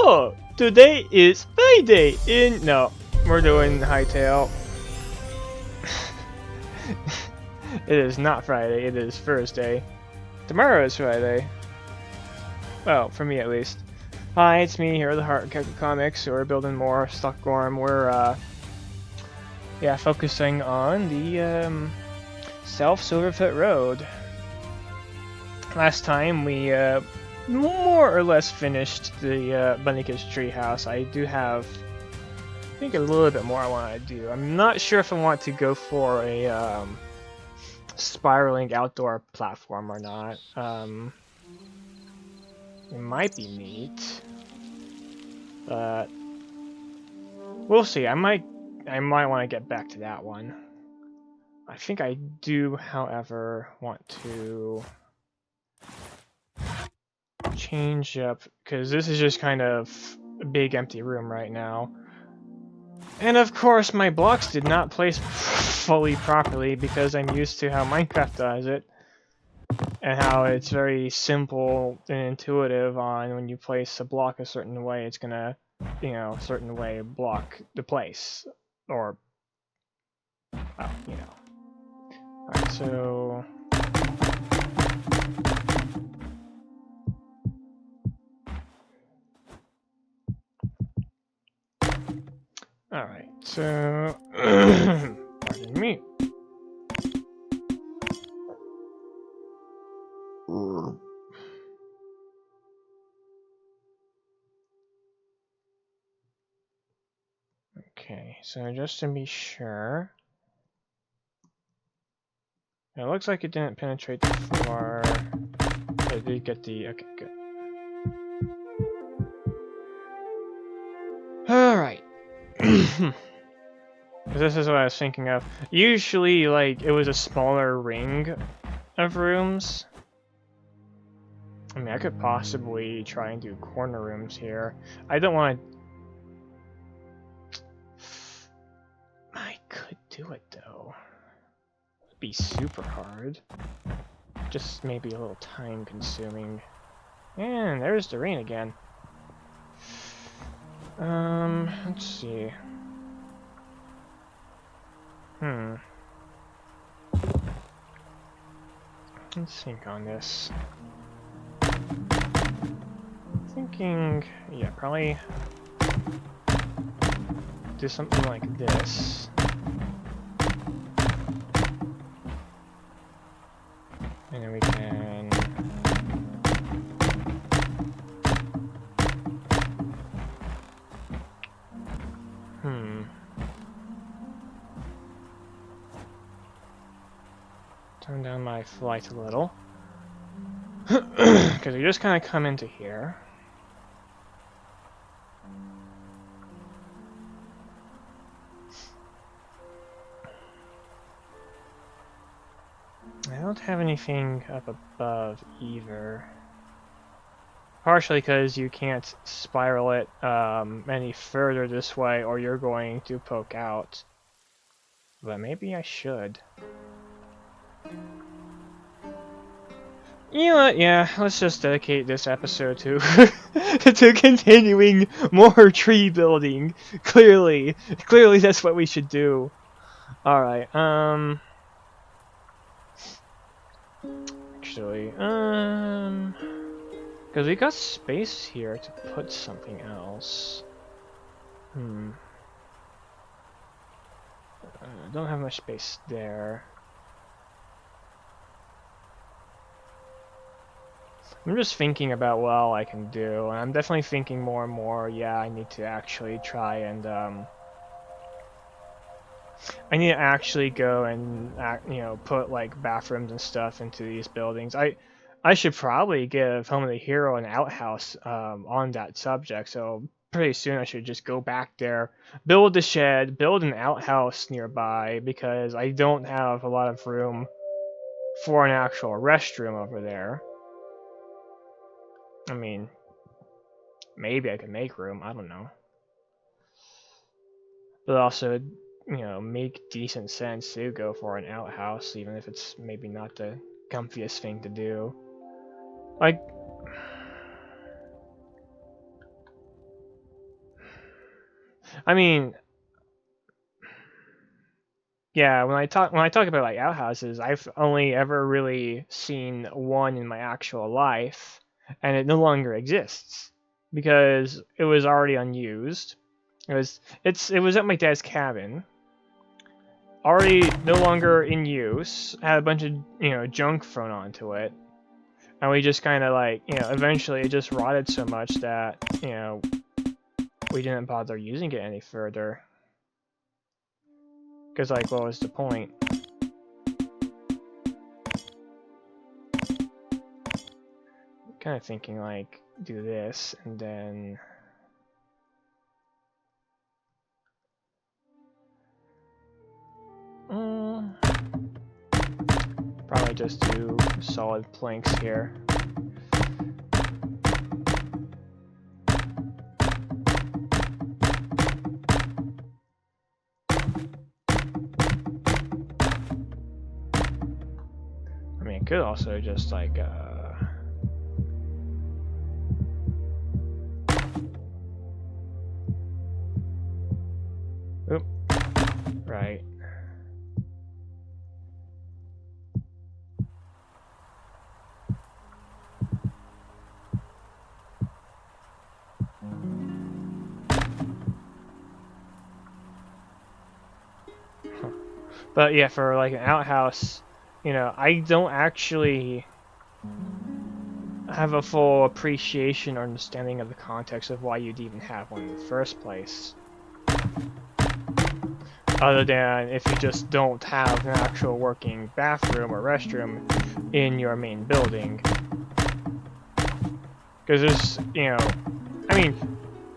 Oh, today is Friday no, we're doing Hytale. It is not Friday, it is Thursday. Tomorrow is Friday. Well, for me at least. Hi, it's me here, the Heart Character Comics. We're building more Stockgorm. We're, focusing on the, South Silverfoot Road. Last time we, more or less finished the, Bunnykiss Treehouse. I do have, I think, a little bit more I want to do. I'm not sure if I want to go for a, spiraling outdoor platform or not. It might be neat, but we'll see. I might want to get back to that one. I think I do, however, want to change up, because this is just kind of a big empty room right now. And of course, my blocks did not place fully properly because I'm used to how Minecraft does it, and how it's very simple and intuitive on when you place a block a certain way, it's gonna, you know, a certain way block the place, or, well, you know. Alright, so... Alright, so... Pardon me. Okay, so just to be sure... It looks like it didn't penetrate the floor. It did get the... Okay, good. Alright. This is what I was thinking of. Usually, like, it was a smaller ring of rooms. I mean, I could possibly try and do corner rooms here. I don't want to... I could do it, though. It'd be super hard. Just maybe a little time-consuming. And there's the rain again. Let's see. Let's think on this. Thinking, yeah, probably do something like this. And then we can... Turn down my flight a little. Because we just kind of come into here. I don't have anything up above either. Partially because you can't spiral it any further this way or you're going to poke out. But maybe I should. You know what, yeah, let's just dedicate this episode to to continuing more tree building. Clearly that's what we should do. Alright, actually, because we got space here to put something else. Don't have much space there. I'm just thinking about what all I can do, and I'm definitely thinking more and more, yeah, I need to actually try and, I need to actually go and, you know, put, like, bathrooms and stuff into these buildings. I should probably give Home of the Hero an outhouse, on that subject, so pretty soon I should just go back there, build the shed, build an outhouse nearby, because I don't have a lot of room for an actual restroom over there. I mean, maybe I could make room, I don't know. But also, you know, make decent sense to go for an outhouse, even if it's maybe not the comfiest thing to do. Like... I mean, yeah, when I talk about like outhouses, I've only ever really seen one in my actual life, and it no longer exists because it was already unused. It was at my dad's cabin, already no longer in use, had a bunch of, junk thrown onto it, and we just kind of like, eventually it just rotted so much that, we didn't bother using it any further. Because, like, what was the point? Kind of thinking, like, do this, and then... probably just do solid planks here. I mean, it could also just, like, oop. Right. But yeah, for like an outhouse, I don't actually have a full appreciation or understanding of the context of why you'd even have one in the first place. Other than if you just don't have an actual working bathroom or restroom in your main building. Because there's, I mean,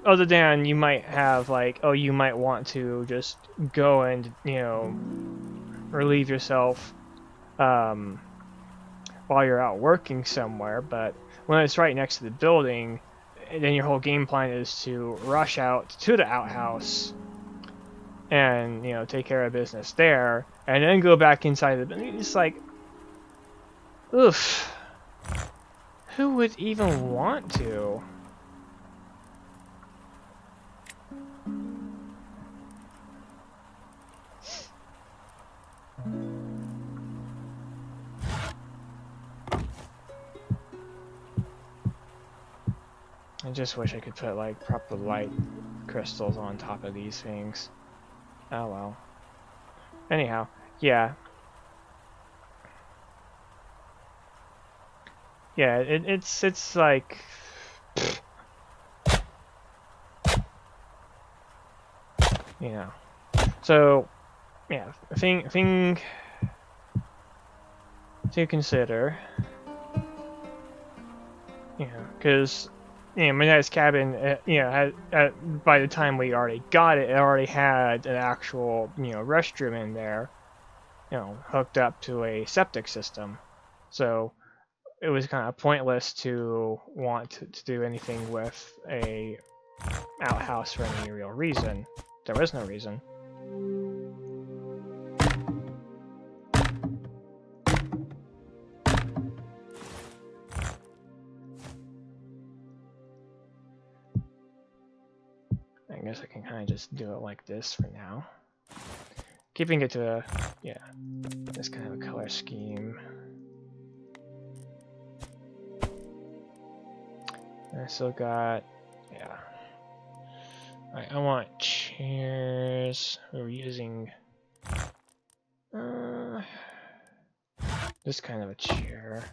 other than you might have like, oh, you might want to just go and, relieve yourself while you're out working somewhere, but when it's right next to the building, then your whole game plan is to rush out to the outhouse and, take care of business there, and then go back inside the building. It's like, oof. Who would even want to? I just wish I could put like proper light crystals on top of these things. Oh well. Anyhow, yeah. Yeah, it's like So yeah, thing to consider. Because my dad's cabin, by the time we already got it, it already had an actual, restroom in there, hooked up to a septic system. So it was kind of pointless to want to do anything with a outhouse for any real reason. There was no reason. I guess I can kind of just do it like this for now. Keeping it to this kind of a color scheme. And I still got, Alright, I want chairs. We're using this kind of a chair.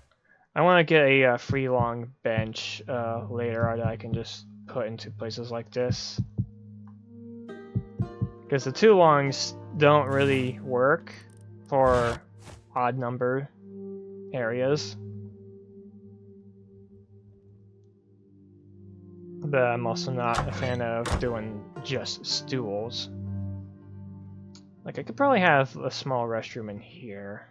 I want to get a free long bench later that I can just put into places like this. Because the two longs don't really work for odd number areas. But I'm also not a fan of doing just stools. Like, I could probably have a small restroom in here.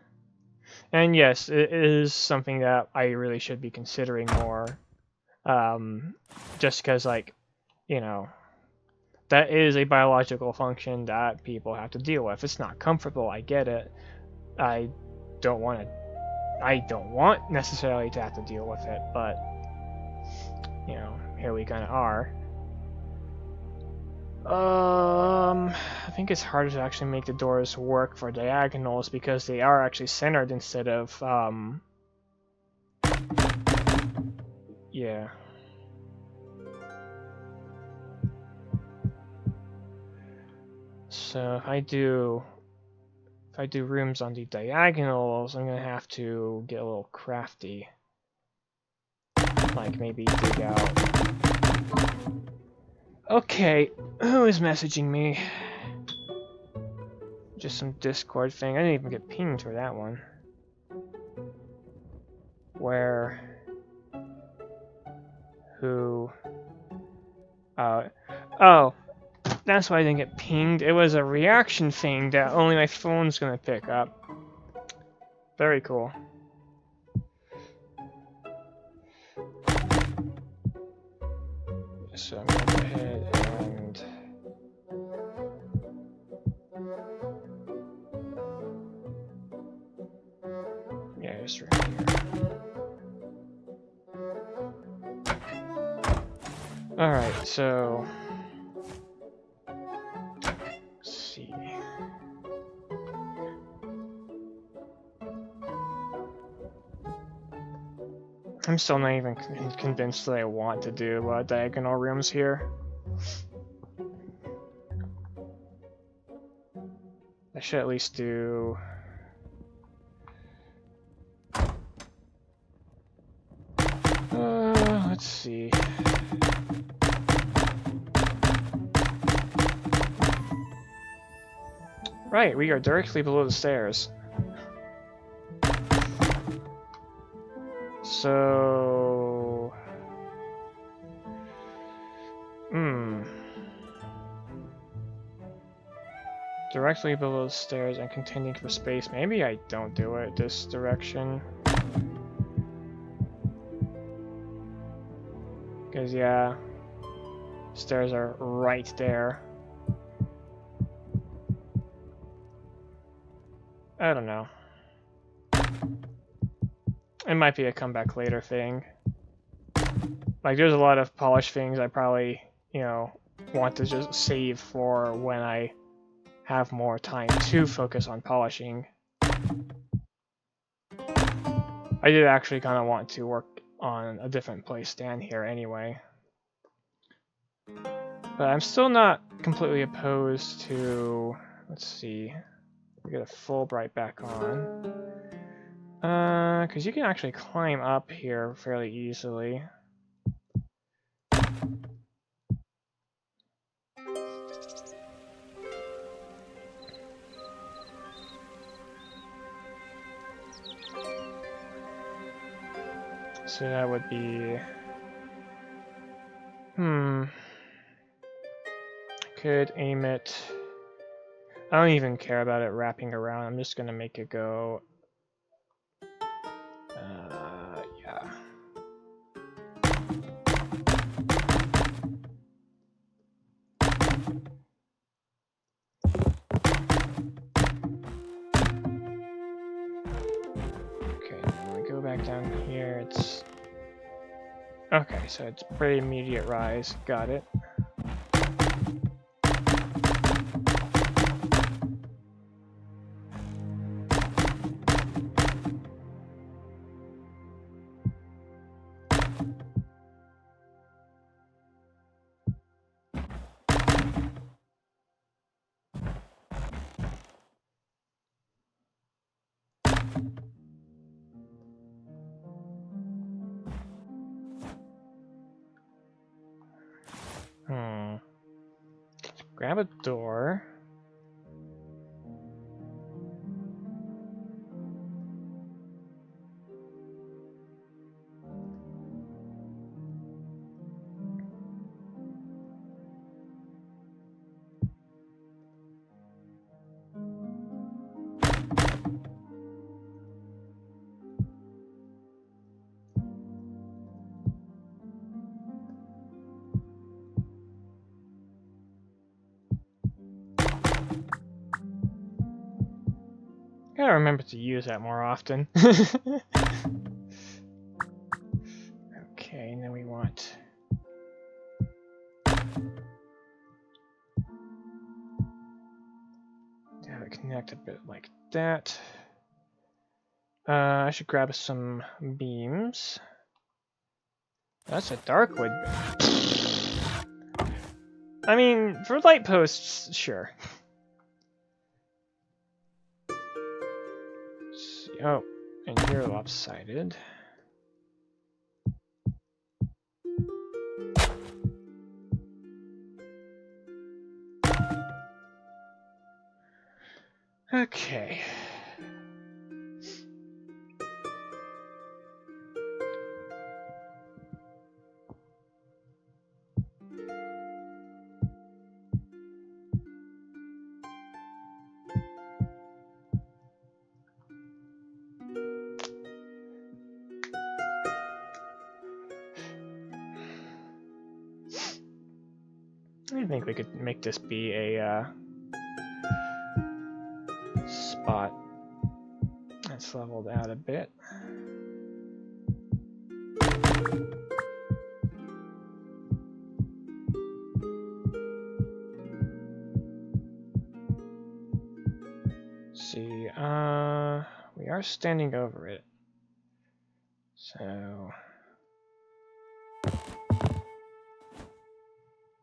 And yes, it is something that I really should be considering more. Just because, like, that is a biological function that people have to deal with. It's not comfortable, I get it. I don't want necessarily to have to deal with it, but, here we kind of are. I think it's harder to actually make the doors work for diagonals because they are actually centered instead of, yeah. So if I do rooms on the diagonals, I'm gonna have to get a little crafty. Like maybe dig out. Okay, who is messaging me? Just some Discord thing. I didn't even get pinged for that one. Where? Who? Oh, that's why I didn't get pinged. It was a reaction thing that only my phone's gonna pick up. Very cool. So I'm gonna go ahead and yeah, just right here. Alright, so let's see. I'm still not even convinced that I want to do diagonal rooms here. I should at least do... let's see. Right, we are directly below the stairs. So... Directly below the stairs and contending for space. Maybe I don't do it this direction. Because, yeah, stairs are right there. I don't know. It might be a comeback later thing. Like, there's a lot of polish things I probably, you know, want to just save for when I have more time to focus on polishing. I did actually kind of want to work on a different place stand here anyway. But I'm still not completely opposed to... Let's see. We get a Fulbright back on. Because you can actually climb up here fairly easily. So that would be... Could aim it... I don't even care about it wrapping around. I'm just gonna make it go... yeah. Okay, when we go back down here, it's... Okay, so it's pretty immediate rise. Got it. Grab a door. Gotta remember to use that more often. Okay, and then we want... connect a bit like that. I should grab some beams. That's a dark wood. I mean, for light posts, sure. Oh, and you're lopsided. Okay. I think we could make this be a spot that's leveled out a bit. See, we are standing over it, so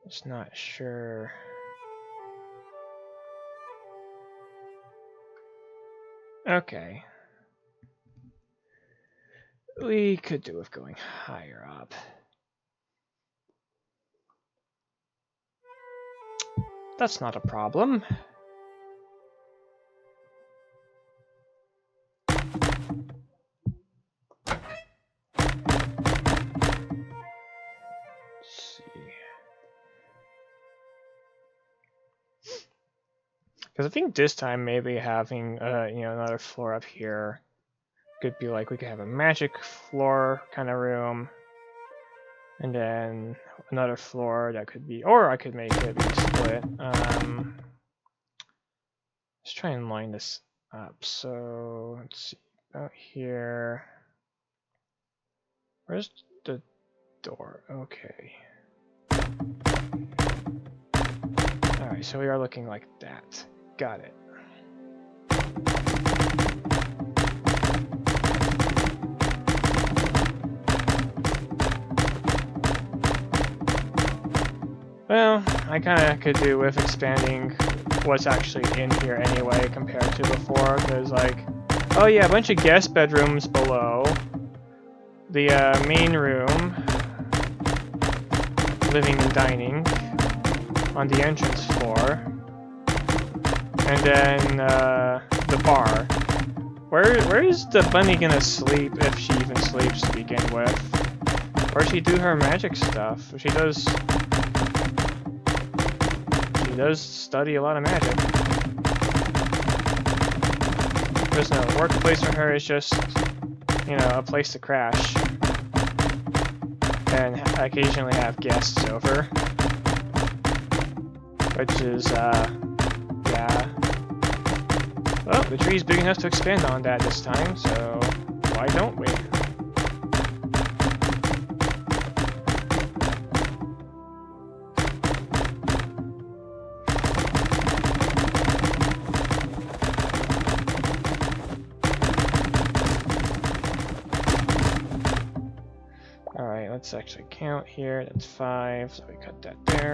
just not sure. Okay. We could do with going higher up. That's not a problem. Because I think this time maybe having another floor up here could be like we could have a magic floor kind of room, and then another floor that could be, or I could make it be split. Let's try and line this up. So let's see about here. Where's the door? Okay. All right, so we are looking like that. Got it. Well, I kind of could do with expanding what's actually in here anyway compared to before, because like, oh yeah, a bunch of guest bedrooms below, the main room, living and dining on the entrance floor, and then the bar. Where is the bunny gonna sleep if she even sleeps to begin with? Where'd she do her magic stuff? She does study a lot of magic. There's no workplace for her, it's just, a place to crash. And occasionally have guests over. Which is, yeah. Well, the tree's big enough to expand on that this time, so why don't we? Alright, let's actually count here. That's 5, so we cut that there.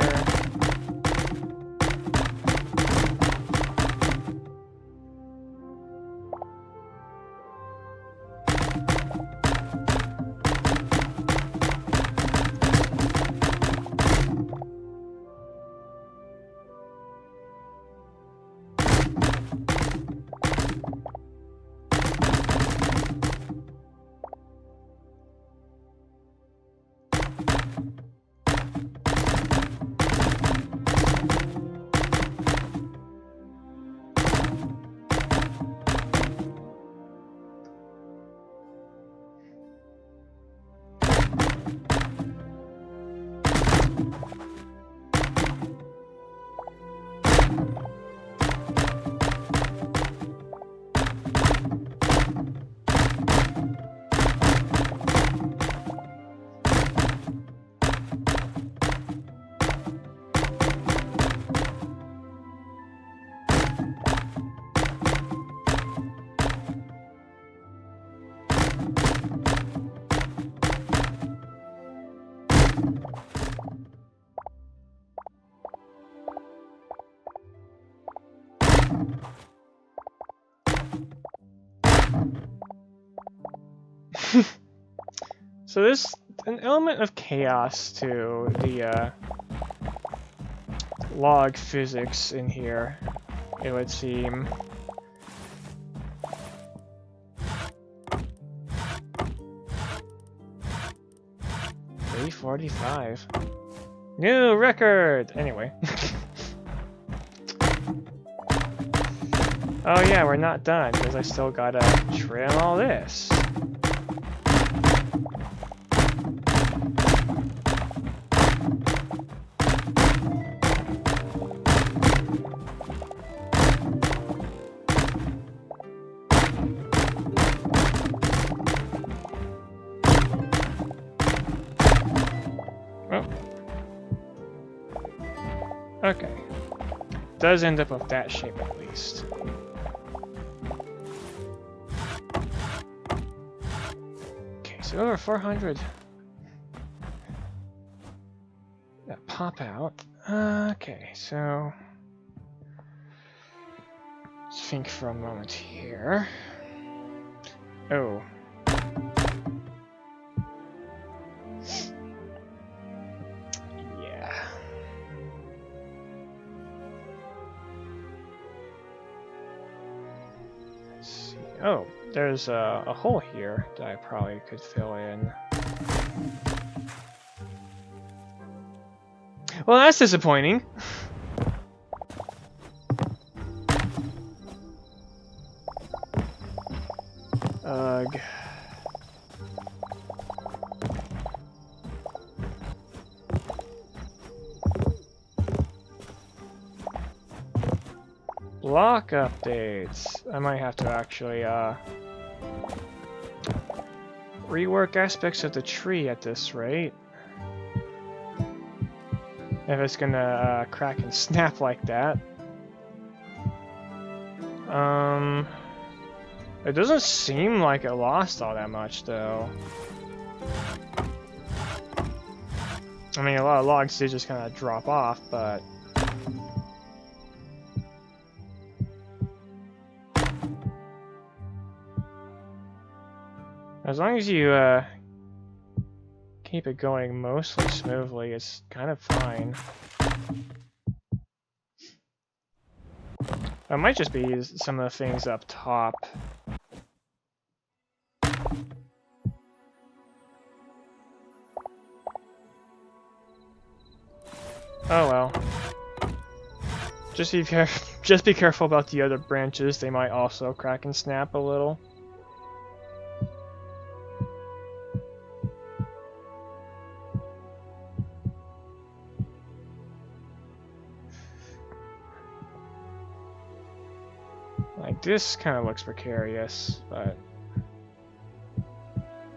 So there's an element of chaos to the log physics in here, it would seem. $3:45. New record! Anyway. Oh yeah, we're not done, because I still gotta trim all this. Oh. Okay. Does end up with that shape at least. Okay, so over 400 that pop out. Okay, so let's think for a moment here. Oh. Yeah. Let's see. Oh, there's a hole here that I probably could fill in. Well, that's disappointing. Ugh. Block updates. I might have to actually rework aspects of the tree at this rate. If it's gonna crack and snap like that. It doesn't seem like it lost all that much though. I mean, a lot of logs did just kind of drop off, but as long as you keep it going mostly smoothly, it's kind of fine. It might just be some of the things up top. Oh well. Just be careful about the other branches. They might also crack and snap a little. Like this kind of looks precarious, but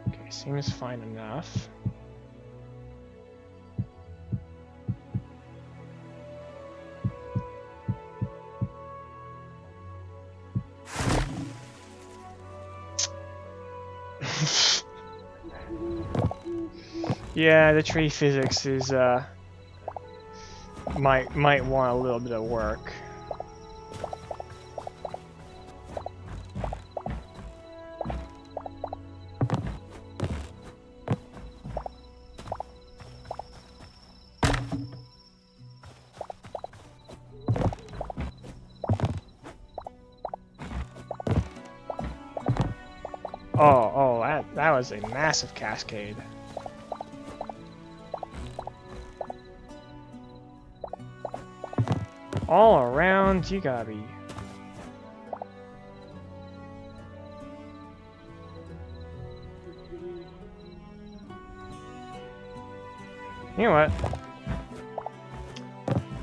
okay, seems fine enough. Yeah, the tree physics is might want a little bit of work. Oh, that was a massive cascade. All around, you gotta be. You know what?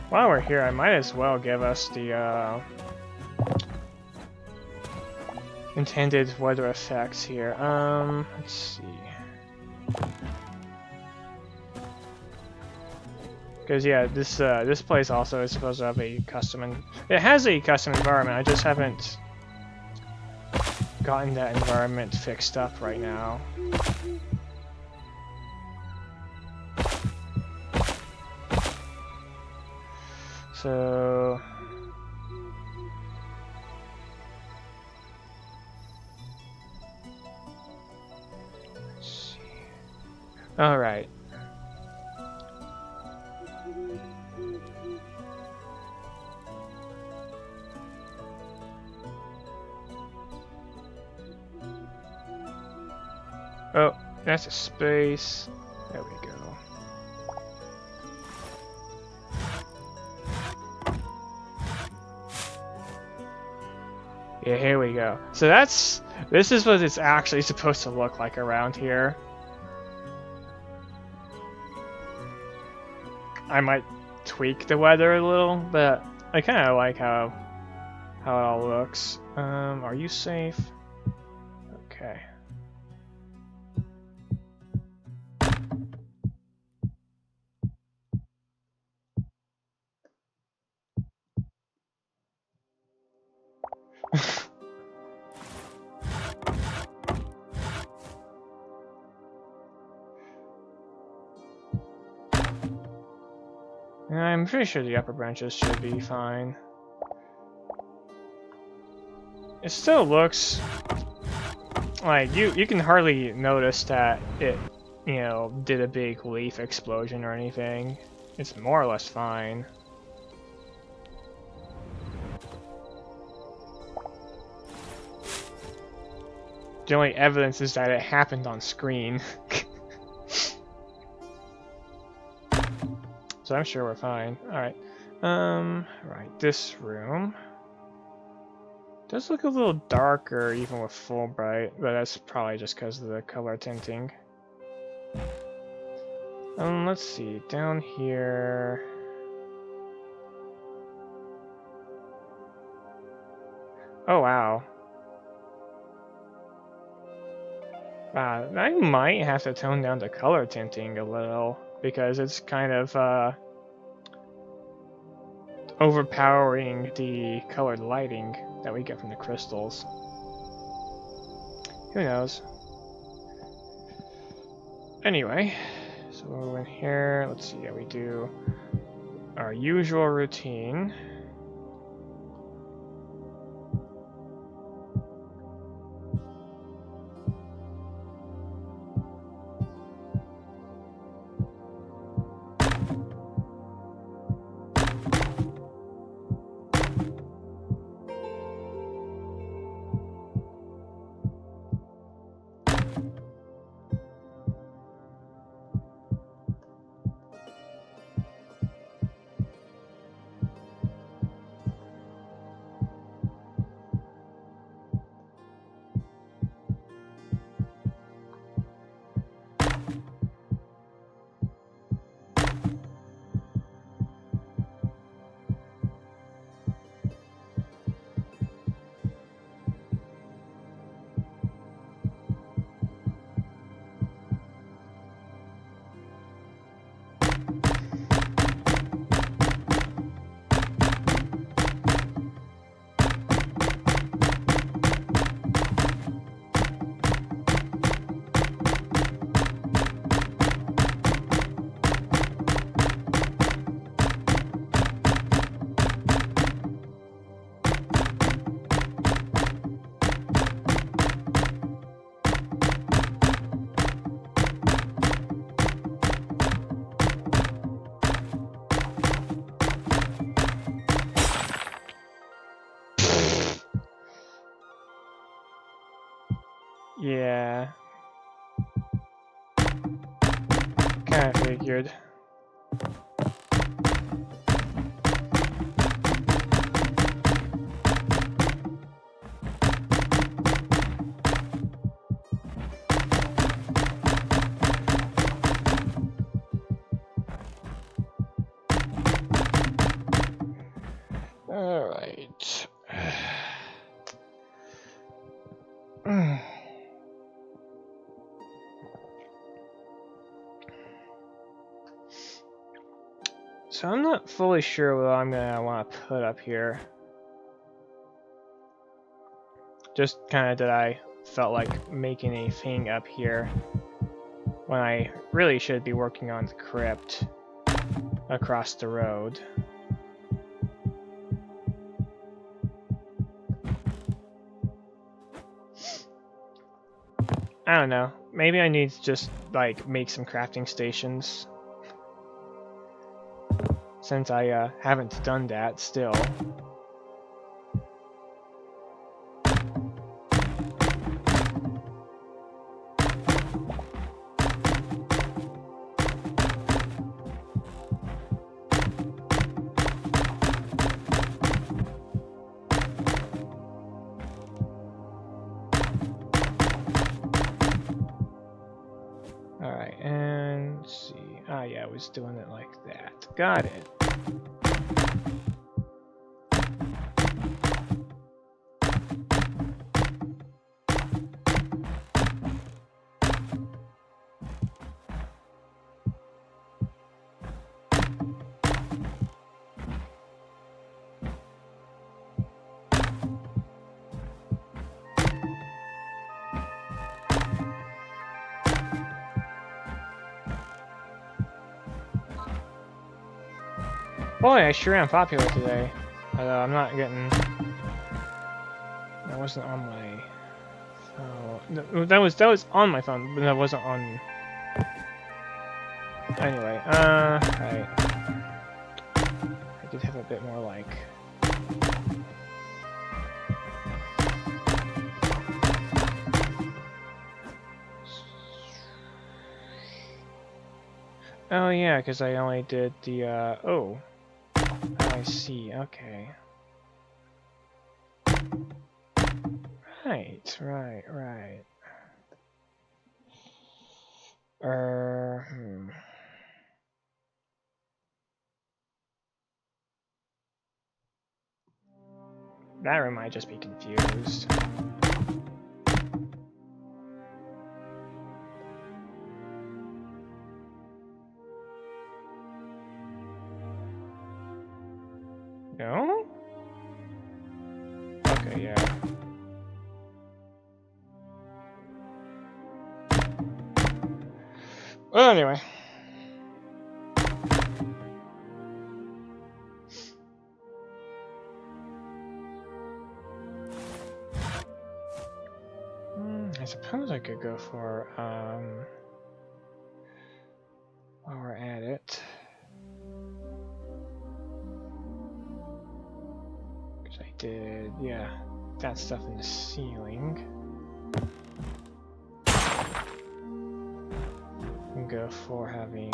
While we're here, I might as well give us the intended weather effects here. Let's see. Because yeah, this place also is supposed to have a custom. It has a custom environment. I just haven't gotten that environment fixed up right now. So let's see. Alright. Oh, that's a space. There we go. Yeah, here we go. So this is what it's actually supposed to look like around here. I might tweak the weather a little, but I kind of like how it all looks. Are you safe? Okay. I'm pretty sure the upper branches should be fine. It still looks like you can hardly notice that it, you know, did a big leaf explosion or anything. It's more or less fine. The only evidence is that it happened on screen. So I'm sure we're fine. Alright. Right, this room does look a little darker even with full bright, but that's probably just because of the color tinting. Let's see, down here. Oh wow. I might have to tone down the color tinting a little because it's kind of overpowering the colored lighting that we get from the crystals. Who knows? Anyway, so we'll go in here. Let's see how we do our usual routine. Yeah. Kinda figured. Alright. So I'm not fully sure what I'm gonna want to put up here. Just kind of that I felt like making a thing up here when I really should be working on the crypt across the road. I don't know. Maybe I need to just, like, make some crafting stations. Since I haven't done that still. Alright, and let's see. Ah, yeah, I was doing it like that. Got it. Boy, I sure am popular today. Although I'm not getting... That wasn't on my... Oh, that was on my phone, but that wasn't on... Anyway, right. I did have a bit more, like... Oh yeah, because I only did the, oh. I see, okay. Right. That room might just be confused. No? Okay, yeah. Well, anyway. I suppose I could go for, while we're at it. Because I did, yeah, that stuff in the ceiling. And go for having...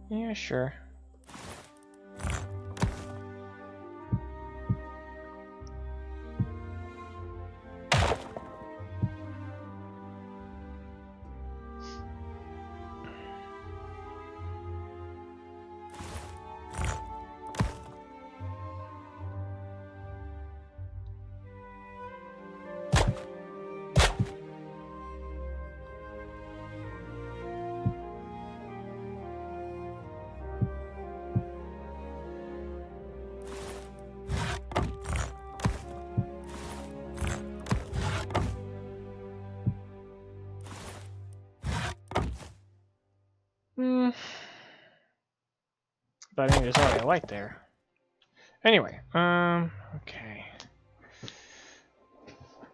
Yeah, sure. But I think there's already a light there. Anyway, okay.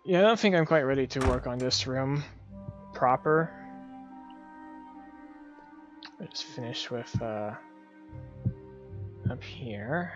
Yeah, I don't think I'm quite ready to work on this room proper. I just finished with, up here.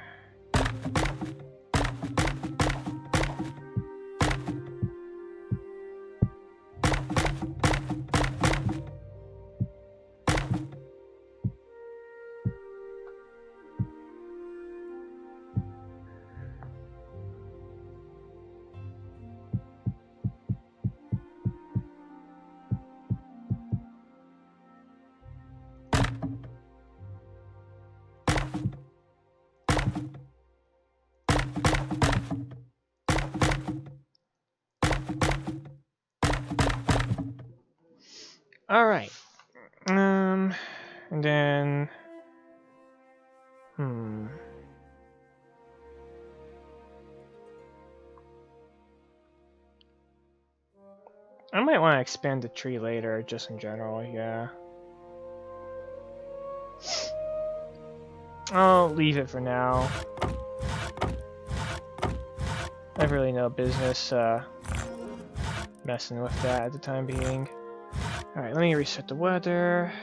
Alright. And then... I might want to expand the tree later, just in general, yeah. I'll leave it for now. I have really no business messing with that at the time being. Alright, let me reset the weather.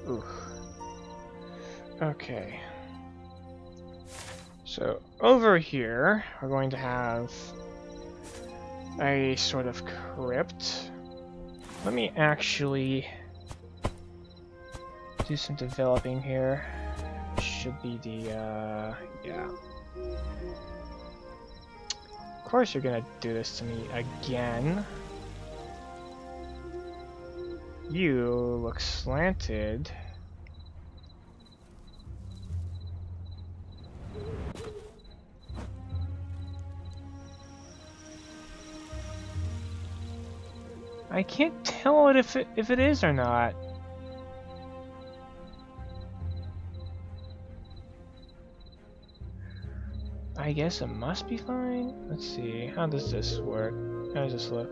Oof. Okay. So, over here, we're going to have a sort of crypt. Let me actually do some developing here. Should be the, yeah. Of course you're gonna do this to me again. You look slanted. I can't tell it if it is or not. I guess it must be fine. Let's see. How does this work? How does this look?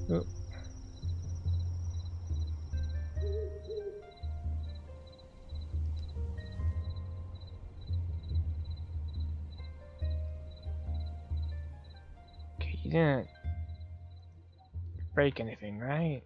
Oop. Okay, you didn't break anything, right?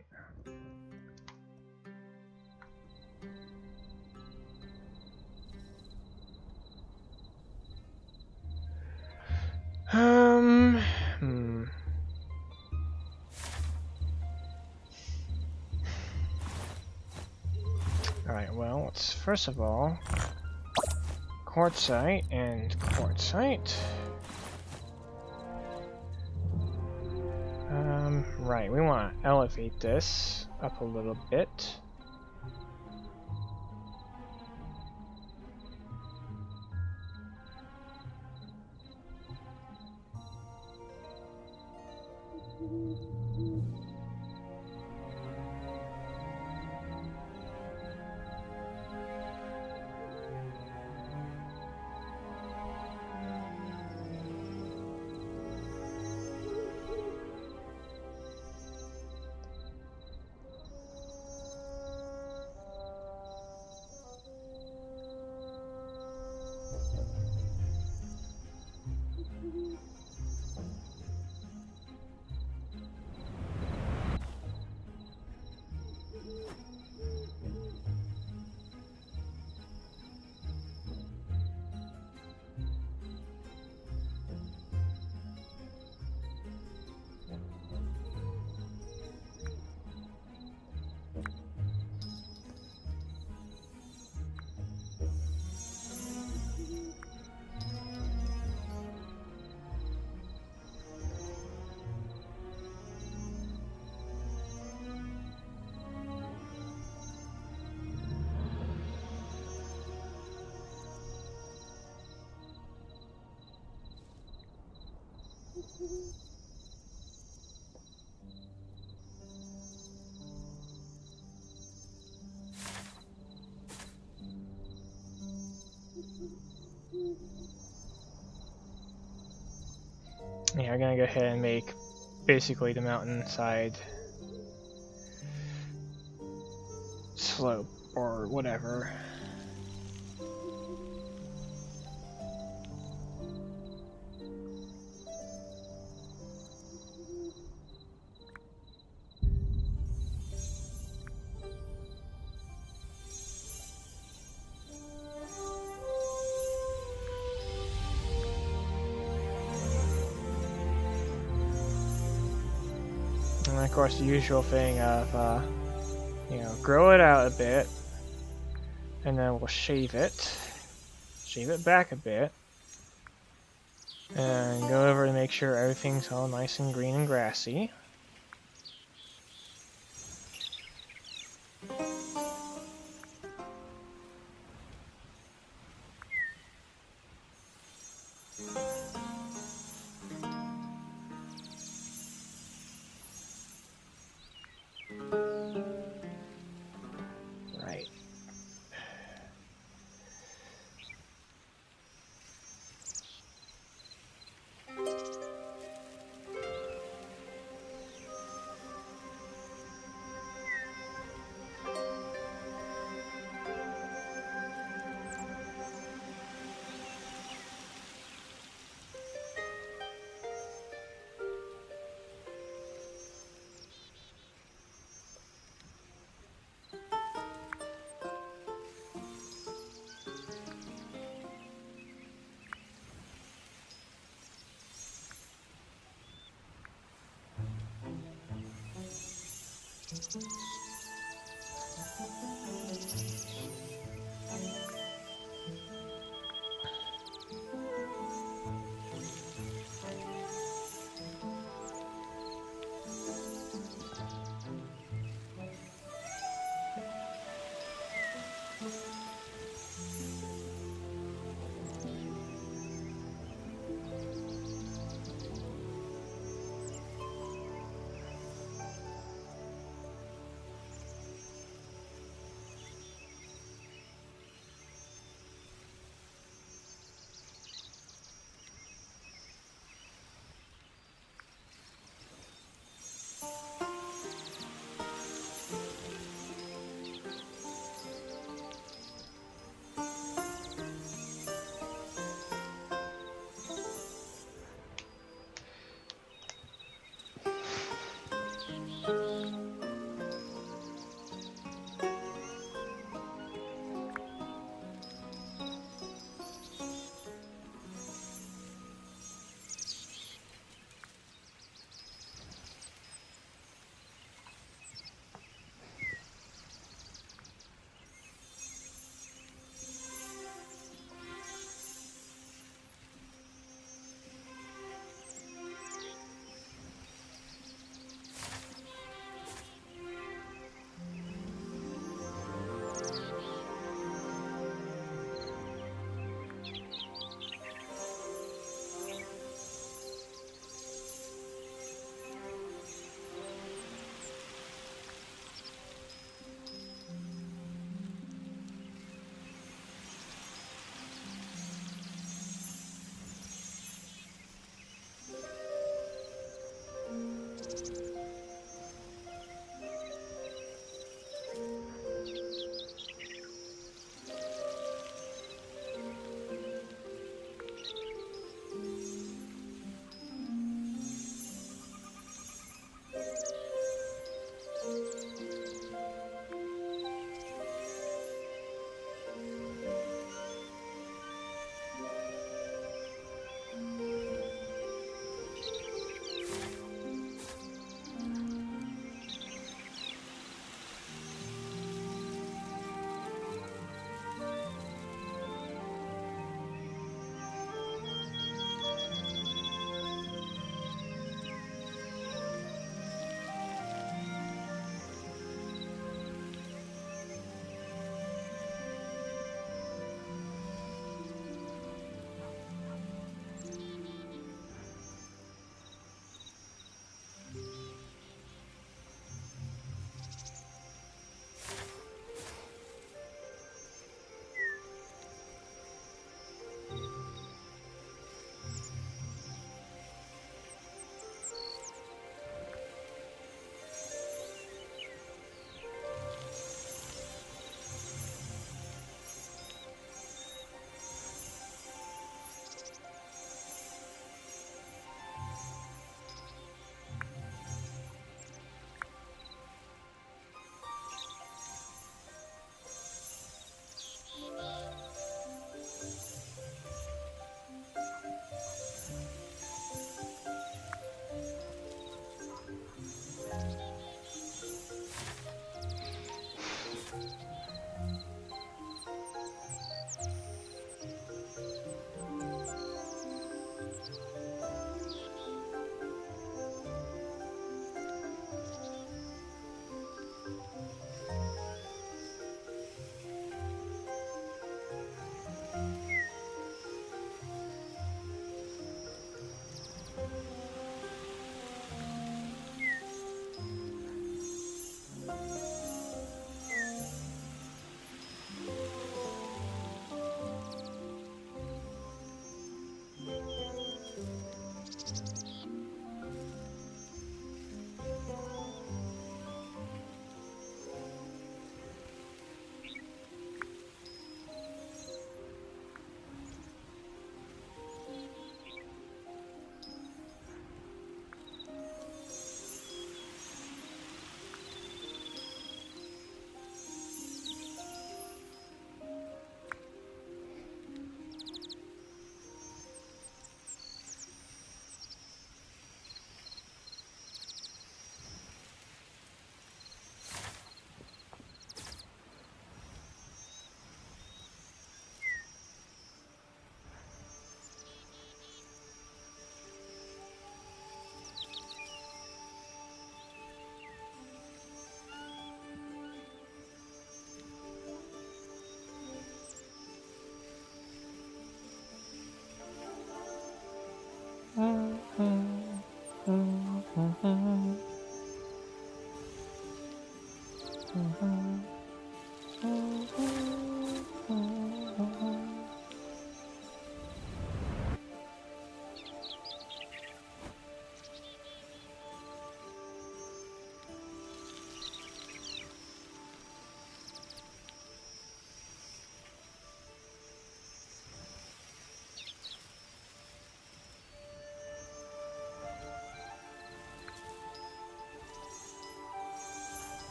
Alright, well, let's first of all quartzite and quartzite. Right, we want to elevate this up a little bit. Yeah, I'm gonna go ahead and make basically the mountainside slope or whatever. And of course the usual thing of, you know, grow it out a bit, and then we'll shave it back a bit. And go over and make sure everything's all nice and green and grassy. Right.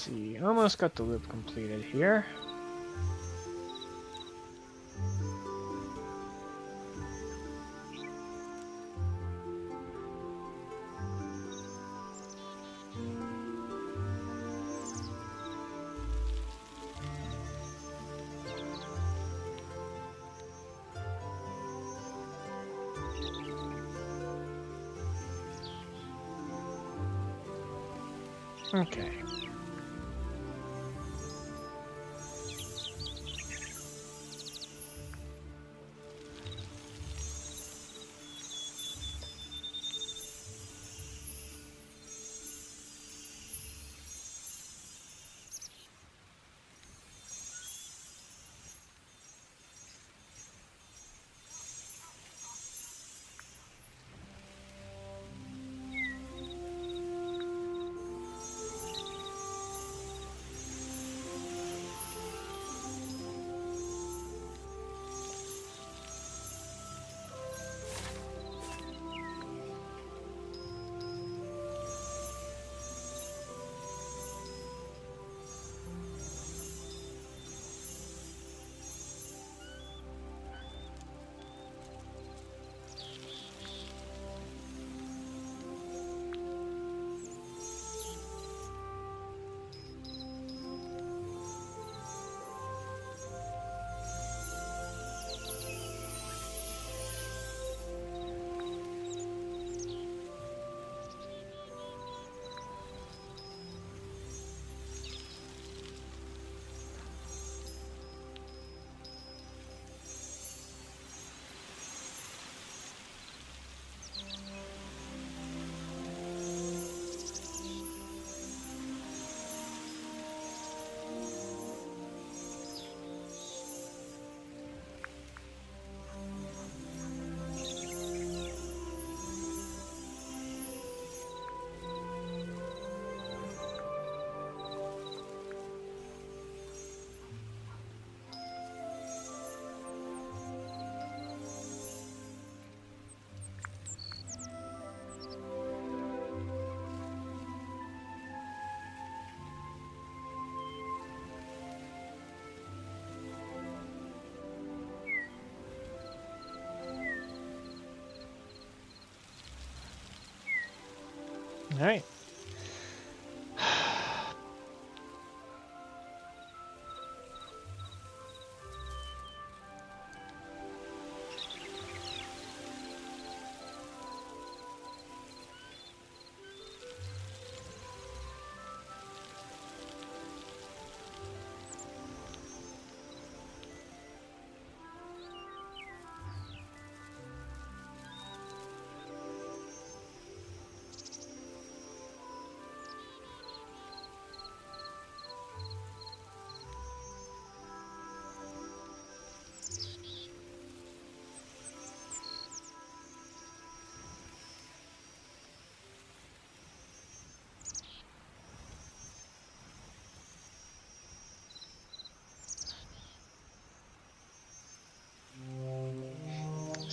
see. Almost got the loop completed here. Okay. Alright.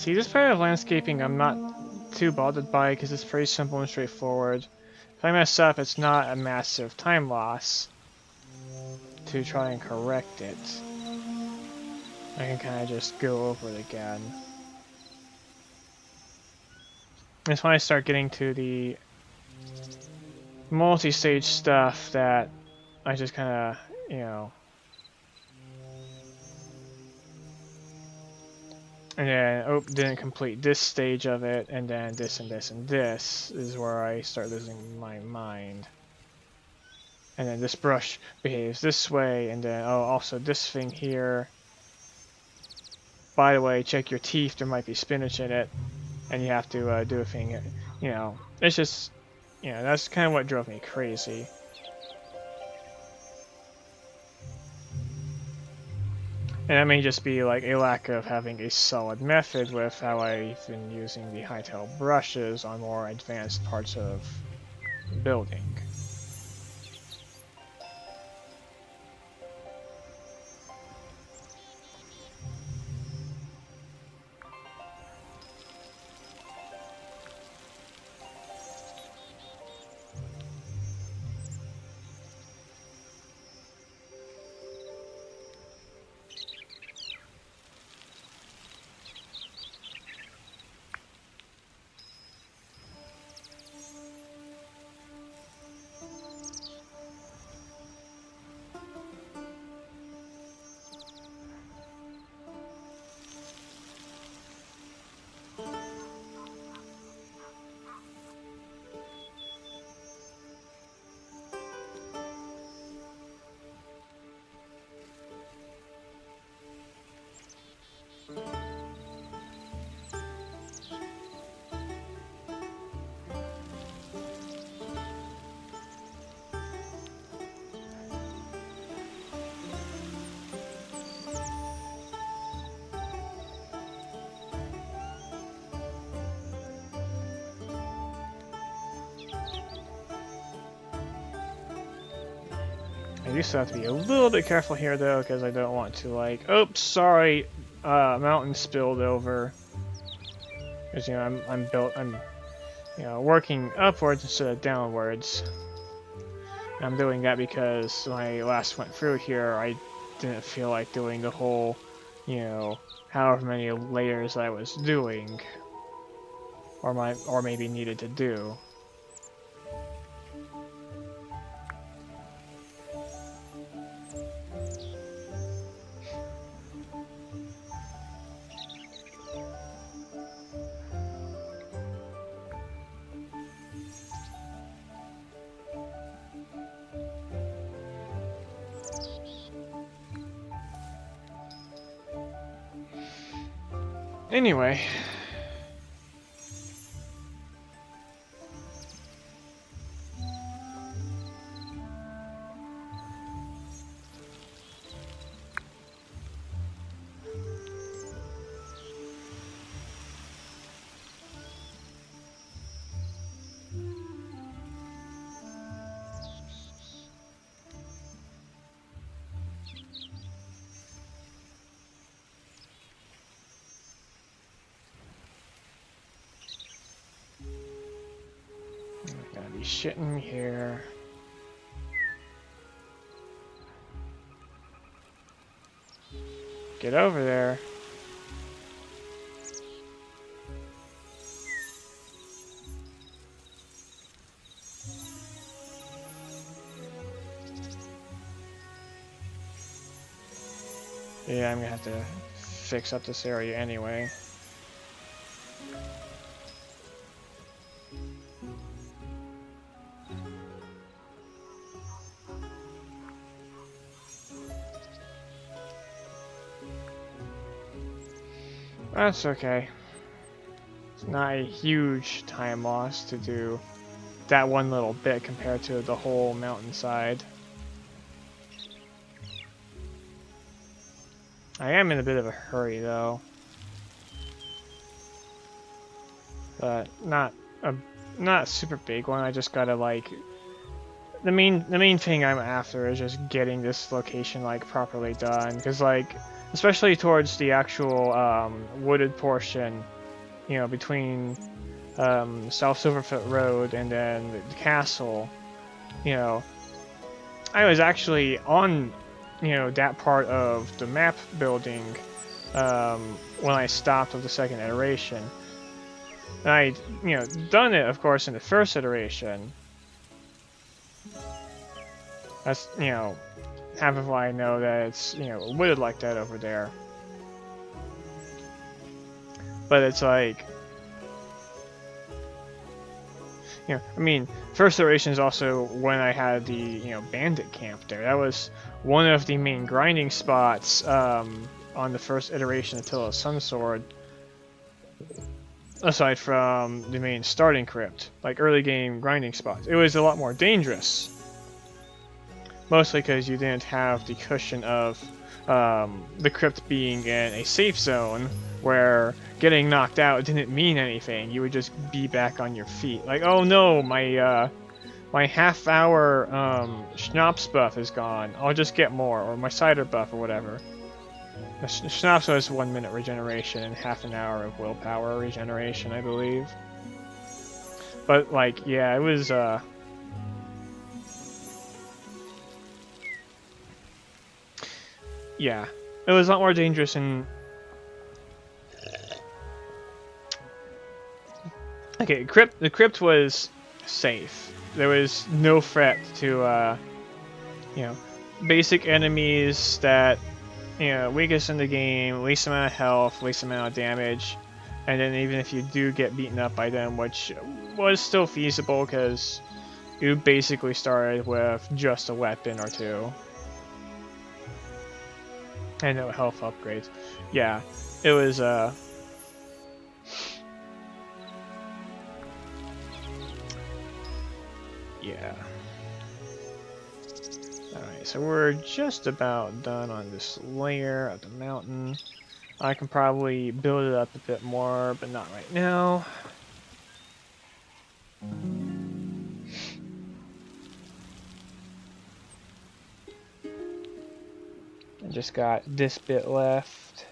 See, this part of landscaping I'm not too bothered by because it's pretty simple and straightforward. If I mess up, it's not a massive time loss to try and correct it. I can kind of just go over it again. It's when I start getting to the multi-stage stuff that I just kind of, you know... And then, oh, didn't complete this stage of it, and then this and this and this is where I start losing my mind. And then this brush behaves this way, and then, oh, also this thing here. By the way, check your teeth, there might be spinach in it, and you have to do a thing, you know, it's just, you know, that's kind of what drove me crazy. And that may just be like a lack of having a solid method with how I've been using the Hytale brushes on more advanced parts of building. I do still have to be a little bit careful here though, because I don't want to like, oops, sorry, mountain spilled over. Because you know I'm you know working upwards instead of downwards. I'm doing that because when I last went through here, I didn't feel like doing the whole, you know, however many layers I was doing, or maybe needed to do. Anyway. Gotta be shitting me here. Get over there. Yeah, I'm gonna have to fix up this area anyway. That's okay. It's not a huge time loss to do that one little bit compared to the whole mountainside. I am in a bit of a hurry though. But not a super big one. I just gotta like the main thing I'm after is just getting this location like properly done, because like especially towards the actual wooded portion, you know, between South Silverfoot Road and then the castle, you know, I was actually on, you know, that part of the map building when I stopped with the second iteration. And I, you know, done it, of course, in the first iteration. That's, you know, half of why I know that it's, you know, wooded like that over there. But it's like, you know, I mean, first iteration is also when I had the, you know, bandit camp there. That was one of the main grinding spots on the first iteration until a Sunsword. Aside from the main starting crypt, like early game grinding spots. It was a lot more dangerous. Mostly because you didn't have the cushion of the crypt being in a safe zone where getting knocked out didn't mean anything. You would just be back on your feet. Like, oh no, my half-hour schnapps buff is gone. I'll just get more, or my cider buff, or whatever. The schnapps was 1 minute regeneration and half an hour of willpower regeneration, I believe. But like, yeah, it was yeah, it was a lot more dangerous and okay, the crypt was safe. There was no threat to you know, basic enemies that, you know, weakest in the game, least amount of health, least amount of damage, and then even if you do get beaten up by them, which was still feasible because you basically started with just a weapon or two. And no health upgrades. Yeah, it was yeah. Alright, so we're just about done on this layer of the mountain. I can probably build it up a bit more, but not right now. I just got this bit left.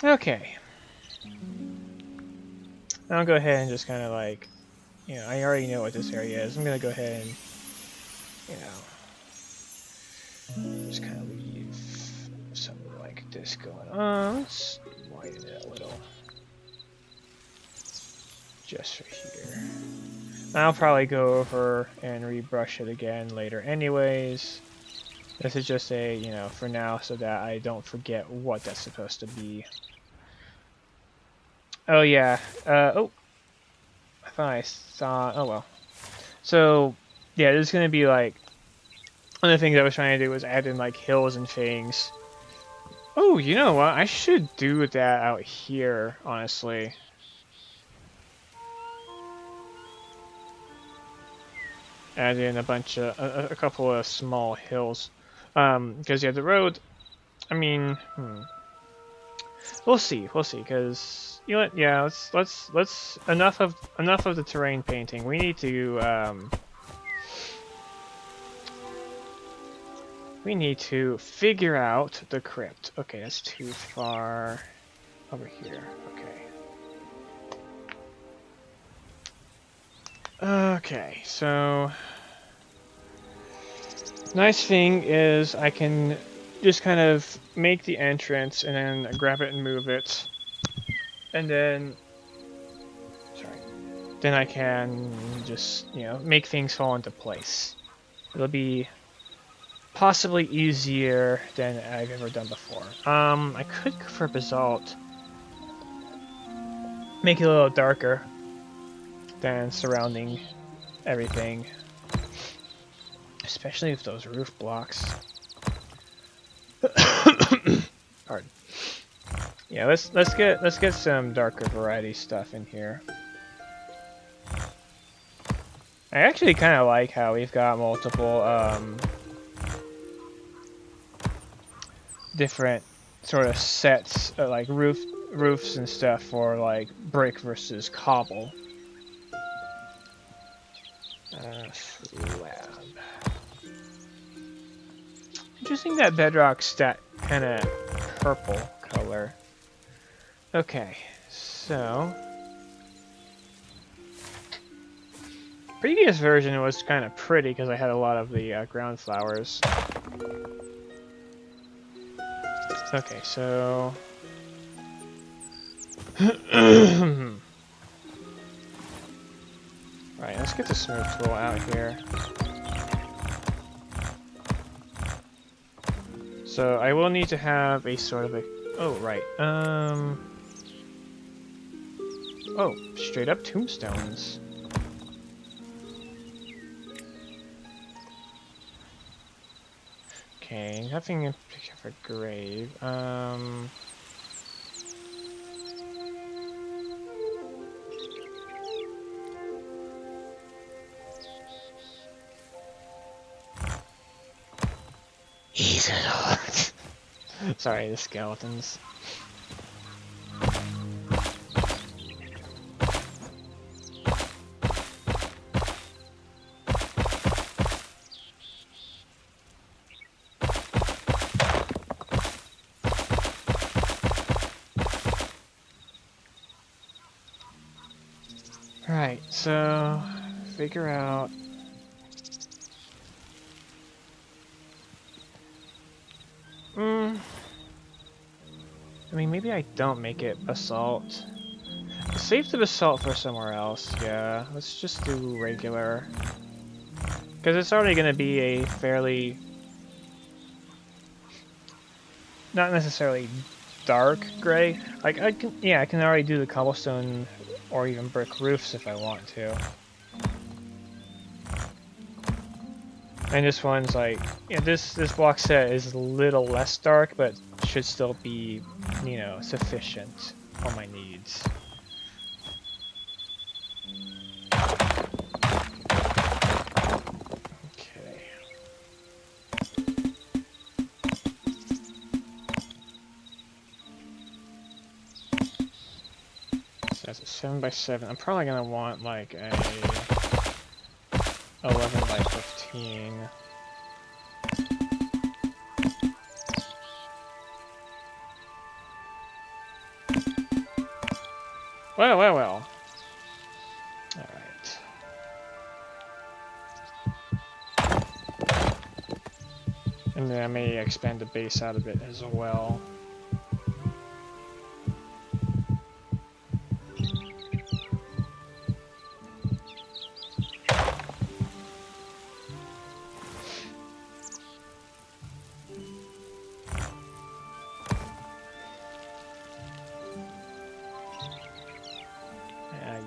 Okay. I'll go ahead and just kind of like, you know, I already know what this area is. I'm gonna go ahead and, you know, just kind of leave something like this going on. Let's widen it a little. Just right here. I'll probably go over and rebrush it again later anyways. This is just a, you know, for now so that I don't forget what that's supposed to be. Oh yeah, oh, I thought I saw, oh well. So, yeah, there's gonna be like, one of the things I was trying to do was add in like hills and things. Oh, you know what, I should do that out here, honestly. Add in a bunch of, a couple of small hills. Because yeah, the road, I mean, we'll see, because you know what? Yeah, let's enough of the terrain painting. We need to figure out the crypt. Okay, that's too far over here. Okay, so nice thing is I can just kind of make the entrance and then grab it and move it, and then I can just, you know, make things fall into place. It'll be possibly easier than I've ever done before. I could go for basalt, make it a little darker than surrounding everything, especially with those roof blocks. Pardon. Yeah, let's get some darker variety stuff in here. I actually kind of like how we've got multiple different sort of sets, like roofs and stuff for like brick versus cobble. Slab. Interesting that bedrock's that kind of purple color. Okay, so previous version was kind of pretty because I had a lot of the ground flowers. Okay, so right, let's get the smooth tool out here. So I will need to have a sort of a, oh right, oh, straight up tombstones. Okay, nothing in particular for grave. These are sorry, the skeletons. Right, so figure out. I mean, maybe I don't make it basalt. Save the basalt for somewhere else, yeah. Let's just do regular. Because it's already going to be a fairly not necessarily dark gray. Like I can already do the cobblestone or even brick roofs if I want to. And this one's like, yeah, this block set is a little less dark, but should still be, you know, sufficient for my needs. That's a 7 by 7. I'm probably gonna want like a 11 by 15. Well. Alright. And then I may expand the base out a bit as well.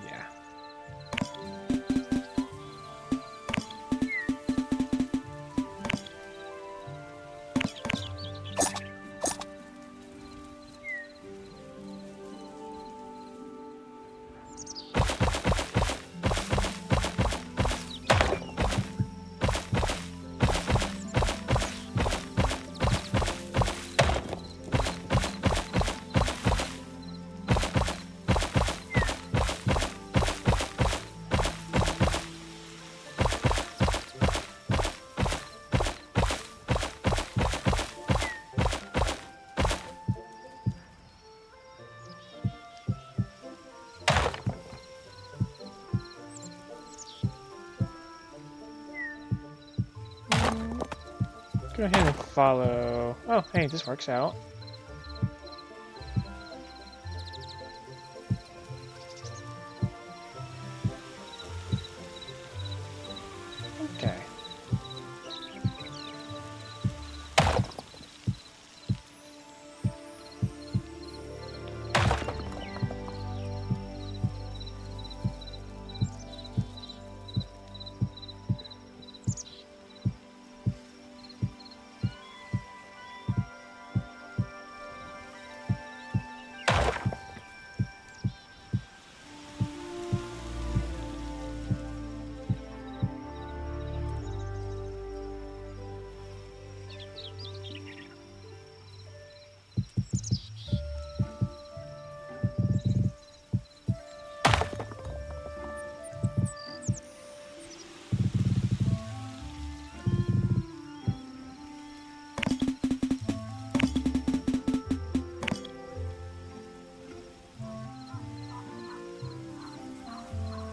Yeah. Go ahead and follow. Oh, hey, this works out. Okay.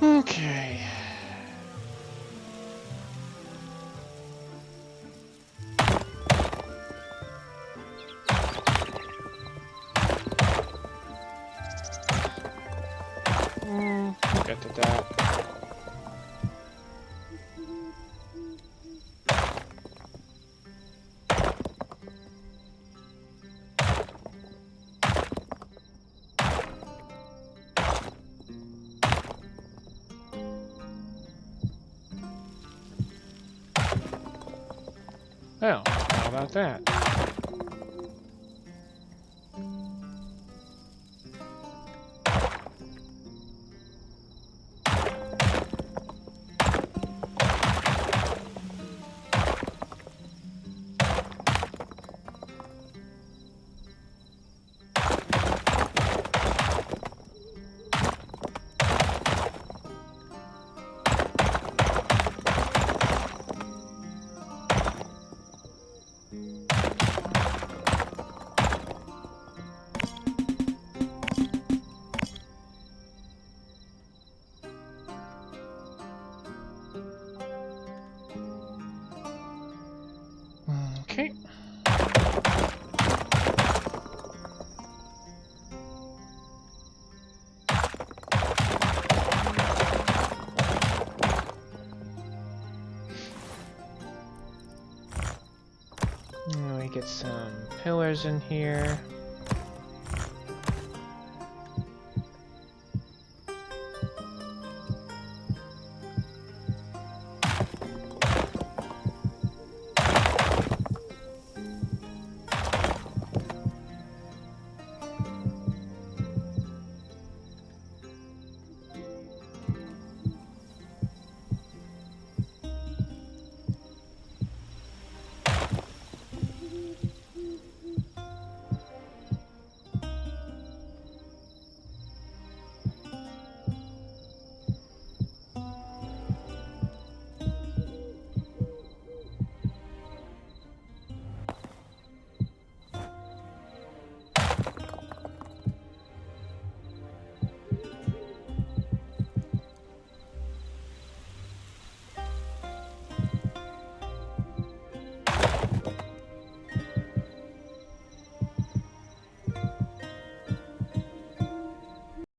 Okay. Get to that. Well, how about that? Okay. We get some pillars in here.